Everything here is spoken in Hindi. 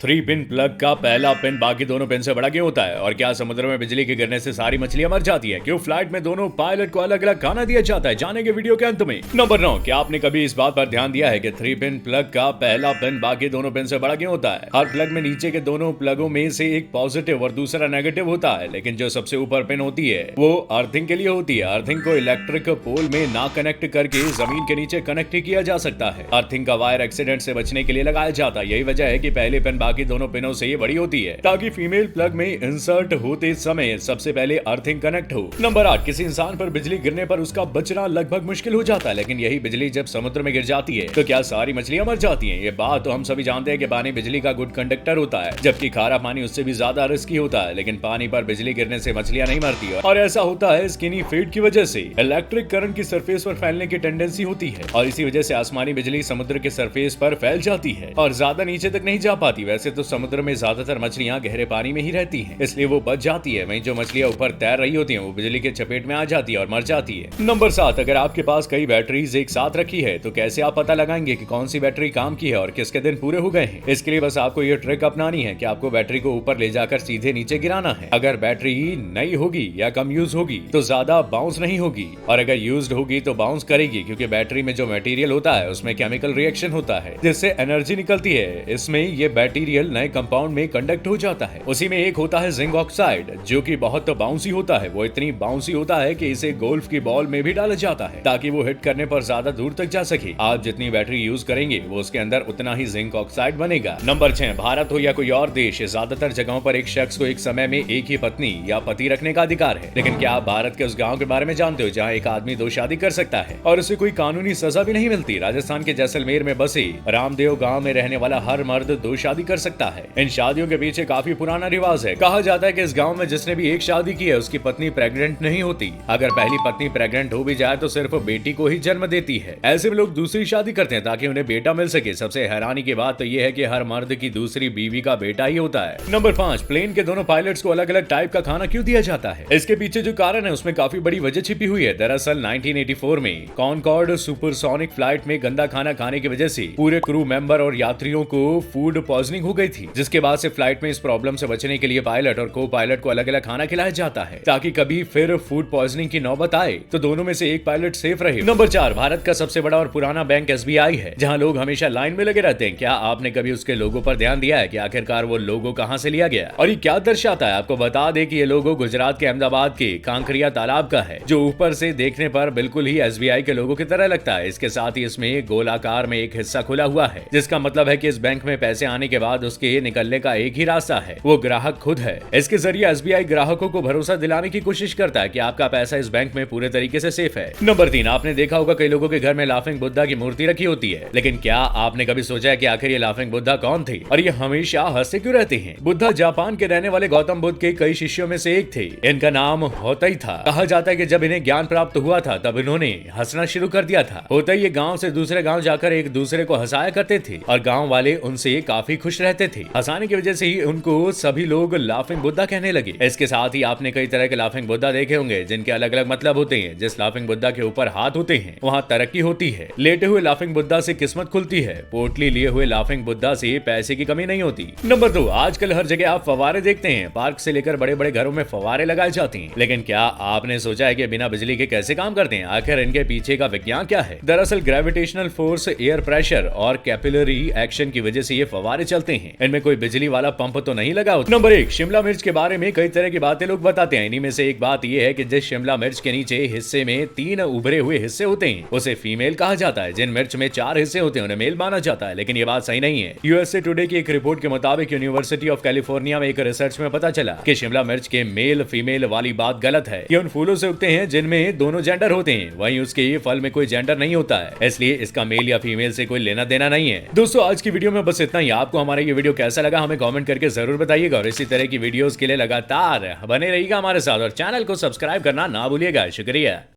थ्री पिन प्लग का पहला पिन बाकी दोनों पिन से बड़ा क्यों होता है? और क्या समुद्र में बिजली के गिरने से सारी मछलियां मर जाती हैं? क्यों फ्लाइट में दोनों पायलट को अलग अलग खाना दिया जाता है? जानेंगे वीडियो के अंत में। नंबर 9, क्या आपने कभी इस बात पर ध्यान दिया है कि थ्री पिन प्लग का पहला पिन बाकी दोनों पिन से बड़ा क्यों होता है? हर प्लग में नीचे के दोनों प्लगों में से एक पॉजिटिव और दूसरा नेगेटिव होता है, लेकिन जो सबसे ऊपर पिन होती है वो अर्थिंग के लिए होती है। अर्थिंग को इलेक्ट्रिक पोल में ना कनेक्ट करके जमीन के नीचे कनेक्ट किया जा सकता है। अर्थिंग का वायर एक्सीडेंट से बचने के लिए लगाया जाता है। यही वजह है कि पहले पिन बाकी दोनों पिनों से ये बड़ी होती है, ताकि फीमेल प्लग में इंसर्ट होते समय सबसे पहले अर्थिंग कनेक्ट हो। नंबर 8, किसी इंसान पर बिजली गिरने पर उसका बचना लगभग मुश्किल हो जाता है, लेकिन यही बिजली जब समुद्र में गिर जाती है तो क्या सारी मछलियां मर जाती हैं? ये बात तो हम सभी जानते हैं कि पानी बिजली का गुड कंडक्टर होता है, जबकि खारा पानी उससे भी ज्यादा रिस्की होता है। लेकिन पानी पर बिजली गिरने से मछलियां नहीं मरती, और ऐसा होता है स्किनी फेड की वजह से। इलेक्ट्रिक करंट की सरफेस पर फैलने की टेंडेंसी होती है, और इसी वजह से आसमानी बिजली समुद्र के सरफेस पर फैल जाती है और ज्यादा नीचे तक नहीं जा पाती। वैसे तो समुद्र में ज्यादातर मछलियां गहरे पानी में ही रहती हैं, इसलिए वो बच जाती है। वहीं जो मछलियां ऊपर तैर रही होती हैं वो बिजली के चपेट में आ जाती है और मर जाती है। नंबर 7, अगर आपके पास कई बैटरीज एक साथ रखी है तो कैसे आप पता लगाएंगे कि कौन सी बैटरी काम की है और किसके दिन पूरे हो गए हैं? इसके लिए बस आपको ये ट्रिक अपनानी है कि आपको बैटरी को ऊपर ले जाकर सीधे नीचे गिराना है। अगर बैटरी नई होगी या कम यूज होगी तो ज्यादा बाउंस नहीं होगी, और अगर यूज्ड होगी तो बाउंस करेगी, क्योंकि बैटरी में जो मटेरियल होता है उसमें केमिकल रिएक्शन होता है जिससे एनर्जी निकलती है। इसमें ये मटेरियल नए कंपाउंड में कंडक्ट हो जाता है। उसी में एक होता है जिंक ऑक्साइड, जो कि बहुत बाउंसी होता है। वो इतनी बाउंसी होता है कि इसे गोल्फ की बॉल में भी डाला जाता है, ताकि वो हिट करने पर ज्यादा दूर तक जा सके। आप जितनी बैटरी यूज करेंगे वो उसके अंदर उतना ही जिंक ऑक्साइड बनेगा। नंबर 6, भारत हो या कोई और देश, ज्यादातर जगहों पर एक शख्स को एक समय में एक ही पत्नी या पति रखने का अधिकार है। लेकिन क्या आप भारत के उस गाँव के बारे में जानते हो जहाँ एक आदमी 2 शादी कर सकता है और उसे कोई कानूनी सजा भी नहीं मिलती? राजस्थान के जैसलमेर में बसे रामदेव गाँव में रहने वाला हर मर्द 2 शादी कर सकता है। इन शादियों के पीछे काफी पुराना रिवाज है। कहा जाता है कि इस गांव में जिसने भी एक शादी की है उसकी पत्नी प्रेग्नेंट नहीं होती। अगर पहली पत्नी प्रेग्नेंट हो भी जाए तो सिर्फ बेटी को ही जन्म देती है। ऐसे में लोग दूसरी शादी करते हैं ताकि उन्हें बेटा मिल सके। सबसे हैरानी की बात तो यह है कि हर मर्द की दूसरी बीवी का बेटा ही होता है। नंबर 5, प्लेन के दोनों पायलट्स को अलग अलग टाइप का खाना क्यों दिया जाता है? इसके पीछे जो कारण है उसमें काफी बड़ी वजह छिपी हुई है। दरअसल 1984 में कॉनकॉर्ड सुपरसोनिक फ्लाइट में गंदा खाना खाने की वजह से पूरे क्रू मेंबर और यात्रियों को फूड पॉइजनिंग हो गई थी, जिसके बाद से फ्लाइट में इस प्रॉब्लम से बचने के लिए पायलट और को पायलट को अलग अलग खाना खिलाया जाता है, ताकि कभी फिर फूड पॉइजनिंग की नौबत आए तो दोनों में से एक पायलट सेफ रहे। नंबर 4, भारत का सबसे बड़ा और पुराना बैंक SBI है, जहां लोग हमेशा लाइन में लगे रहते हैं। क्या आपने कभी उसके लोगो पर ध्यान दिया है कि आखिरकार वो लोगो कहां से लिया गया और ये क्या दर्शाता है? आपको बता दें कि ये लोगो गुजरात के अहमदाबाद के कांकरिया तालाब का है, जो ऊपर से देखने पर बिल्कुल ही SBI के लोगो की तरह लगता है। इसके साथ ही इसमें गोलाकार में एक हिस्सा खुला हुआ है, जिसका मतलब है कि इस बैंक में पैसे आने के बाद उसके निकलने का एक ही रास्ता है, वो ग्राहक खुद है। इसके जरिए SBI ग्राहकों को भरोसा दिलाने की कोशिश करता है कि आपका पैसा इस बैंक में पूरे तरीके से सेफ है। नंबर 3, आपने देखा होगा कई लोगों के घर में लाफिंग बुद्धा की मूर्ति रखी होती है, लेकिन क्या आपने कभी सोचा है कि आखिर ये लाफिंग बुद्धा कौन थे और ये हमेशा हंसते क्यों रहते हैं? बुद्धा जापान के रहने वाले गौतम बुद्ध के कई शिष्यों में से एक थे। इनका नाम होता ही था। कहा जाता है कि जब इन्हें ज्ञान प्राप्त हुआ था तब इन्होंने हंसना शुरू कर दिया था। होता ही ये गाँव से दूसरे गाँव जाकर एक दूसरे को हंसाया करते थे और गाँव वाले उनसे काफी खुश रहते थे। हंसाने की वजह से ही उनको सभी लोग लाफिंग बुद्धा कहने लगे। इसके साथ ही आपने कई तरह के लाफिंग बुद्धा देखे होंगे, जिनके अलग अलग मतलब होते हैं। जिस लाफिंग बुद्धा के ऊपर हाथ होते हैं वहाँ तरक्की होती है। लेटे हुए लाफिंग बुद्धा से किस्मत खुलती है। पोटली लिए हुए लाफिंग बुद्धा से पैसे की कमी नहीं होती। नंबर 2, आजकल हर जगह आप फव्वारे देखते हैं। पार्क से लेकर बड़े बड़े घरों में फव्वारे लगाए जाते हैं, लेकिन क्या आपने सोचा है कि बिना बिजली के कैसे काम करते हैं? आखिर इनके पीछे का विज्ञान क्या है? दरअसल ग्रेविटेशनल फोर्स, एयर प्रेशर और कैपिलरी एक्शन की वजह से ये फव्वारे चलते हैं। इनमें कोई बिजली वाला पंप तो नहीं लगा होता। नंबर 1, शिमला मिर्च के बारे में कई तरह की बातें लोग बताते हैं। इन्हीं में से एक बात यह है कि जिस शिमला मिर्च के नीचे हिस्से में 3 उभरे हुए हिस्से होते हैं उसे फीमेल कहा जाता है। जिन मिर्च में 4 हिस्से होते हैं उन्हें मेल माना जाता है, लेकिन ये बात सही नहीं है। USA टुडे की एक रिपोर्ट के मुताबिक यूनिवर्सिटी ऑफ कैलिफोर्निया में एक रिसर्च में पता चला कि शिमला मिर्च के मेल फीमेल वाली बात गलत है। ये उन फूलों से उगते हैं जिनमें दोनों जेंडर होते हैं, वहीं उसके फल में कोई जेंडर नहीं होता है, इसलिए इसका मेल या फीमेल से कोई लेना देना नहीं है। दोस्तों, आज की वीडियो में बस इतना ही। आपको हमारा ये वीडियो कैसा लगा हमें कमेंट करके जरूर बताइएगा, और इसी तरह की वीडियोस के लिए लगातार बने रहिएगा हमारे साथ, और चैनल को सब्सक्राइब करना ना भूलिएगा। शुक्रिया।